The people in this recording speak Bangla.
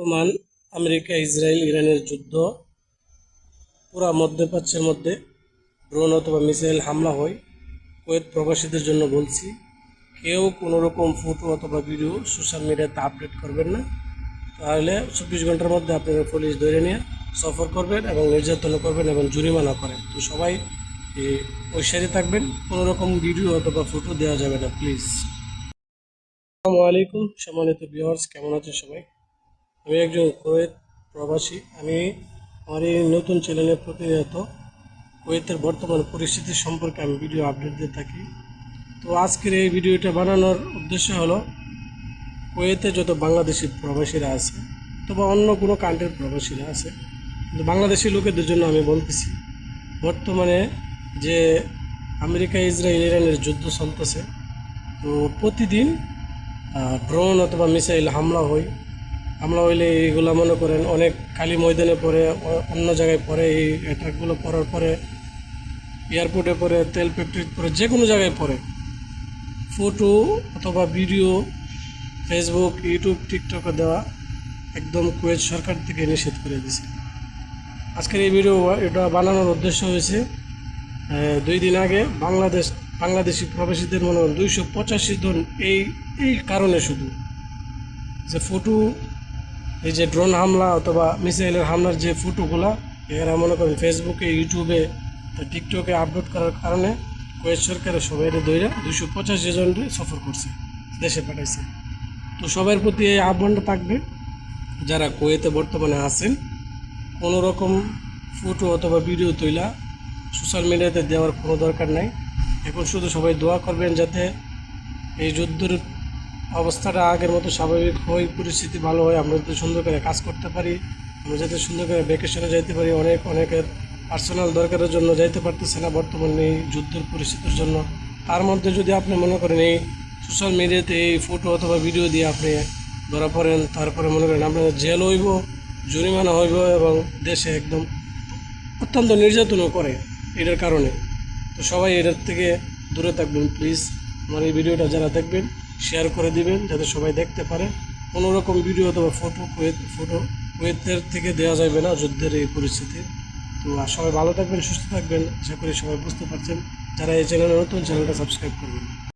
বর্তমান আমেরিকা, ইসরায়েল, ইরানের যুদ্ধ পুরা মধ্যপ্রাচ্যের মধ্যে ড্রোন অথবা মিসাইল হামলা হয়। কুয়েত প্রবাসীদের জন্য বলছি, কেউ কোনো রকম ফটো অথবা ভিডিও সোশ্যাল মিডিয়াতে আপডেট করবেন না, তাহলে 24 ঘন্টার মধ্যে আপনারা পুলিশ ধরে নিয়ে সফর করবেন এবং নির্যাতন করবেন এবং জরিমানা করেন। তো সবাই হুঁশিয়ারি থাকবেন, কোনো রকম ভিডিও অথবা ফটো দেওয়া যাবে না, প্লিজ। আসসালামু আলাইকুম সম্মানিত ভিউয়ার্স, কেমন আছেন সবাই? আমি একজন কুয়েত প্রবাসী। আমি আমার এই নতুন চ্যানেলে প্রতিনিয়ত কুয়েতের বর্তমান পরিস্থিতি সম্পর্কে আমি ভিডিও আপডেট দিয়ে থাকি। তো আজকের এই ভিডিওটা বানানোর উদ্দেশ্য হলো, কুয়েতে যত বাংলাদেশি প্রবাসীরা আছে অথবা অন্য কোনো কান্ট্রির প্রবাসীরা আছে, কিন্তু বাংলাদেশি লোকেদের জন্য আমি বলতেছি, বর্তমানে যে আমেরিকা, ইসরায়েল, ইরানের যুদ্ধ চলতেছে, তো প্রতিদিন ড্রোন অথবা মিসাইল হামলা হইলে এইগুলো মনে করেন অনেক খালি ময়দানে পড়ে, অন্য জায়গায় পড়ে, এই অ্যাটাকগুলো পড়ার পরে এয়ারপোর্টে পড়ে, তেল ফ্যাক্টরিতে পড়ে, যে কোনো জায়গায় পড়ে। ফটো অথবা ভিডিও ফেসবুক, ইউটিউব, টিকটকে দেওয়া একদম কুয়েত সরকার থেকে নিষেধ করে দিয়েছে। আজকের এই ভিডিও এটা বানানোর উদ্দেশ্য হয়েছে, 2 দিন আগে বাংলাদেশি প্রবাসীদের মনে করেন 285 জন এই কারণে, শুধু যে ফটো, এই যে ড্রোন হামলা অথবা মিসাইলের হামলার যে ফটোগুলা এরা মনে করেন ফেসবুকে, ইউটিউবে, টিকটকে আপলোড করার কারণে কুয়েত সরকারের সবাই ধরে 285 জন সফর করছে, দেশে পাঠাইছে। তো সবার প্রতি এই আহ্বানটা থাকবে, যারা কুয়েতে বর্তমানে আছেন, কোনো রকম ফটো অথবা ভিডিও তৈলা সোশ্যাল মিডিয়াতে দেওয়ার কোনো দরকার নাই। এখন শুধু সবাই দোয়া করবেন যাতে এই যুদ্ধের অবস্থাটা আগের মতো স্বাভাবিক হয়, পরিস্থিতি ভালো হয়, আমরা যাতে সুন্দর করে কাজ করতে পারি, আমরা যাতে সুন্দর করে ভ্যাকেশনে যাইতে পারি। অনেকের পার্সোনাল দরকারের জন্য যাইতে পারতেছে না বর্তমানে এই যুদ্ধের পরিস্থিতির জন্য। তার মধ্যে যদি আপনি মনে করেন এই সোশ্যাল মিডিয়াতে এই ফটো অথবা ভিডিও দিয়ে আপনি ধরা পড়েন, তারপরে মনে করেন আপনার জেল হইব, জরিমানা হইব এবং দেশে একদম অত্যন্ত নির্যাতনও করে এটার কারণে। তো সবাই এটার থেকে দূরে থাকবেন প্লিজ। আমার এই ভিডিওটা যারা দেখবেন শেয়ার করে দিবেন, যাতে সবাই দেখতে পারে। কোনো রকম ভিডিও অথবা ফটো কুয়েতের থেকে দেওয়া যাবে না যুদ্ধের এই পরিস্থিতি। তো সবাই ভালো থাকবেন, সুস্থ থাকবেন, আশা করি সবাই বুঝতে পারছেন। যারা এই চ্যানেলে নতুন, চ্যানেলটা সাবস্ক্রাইব করবেন।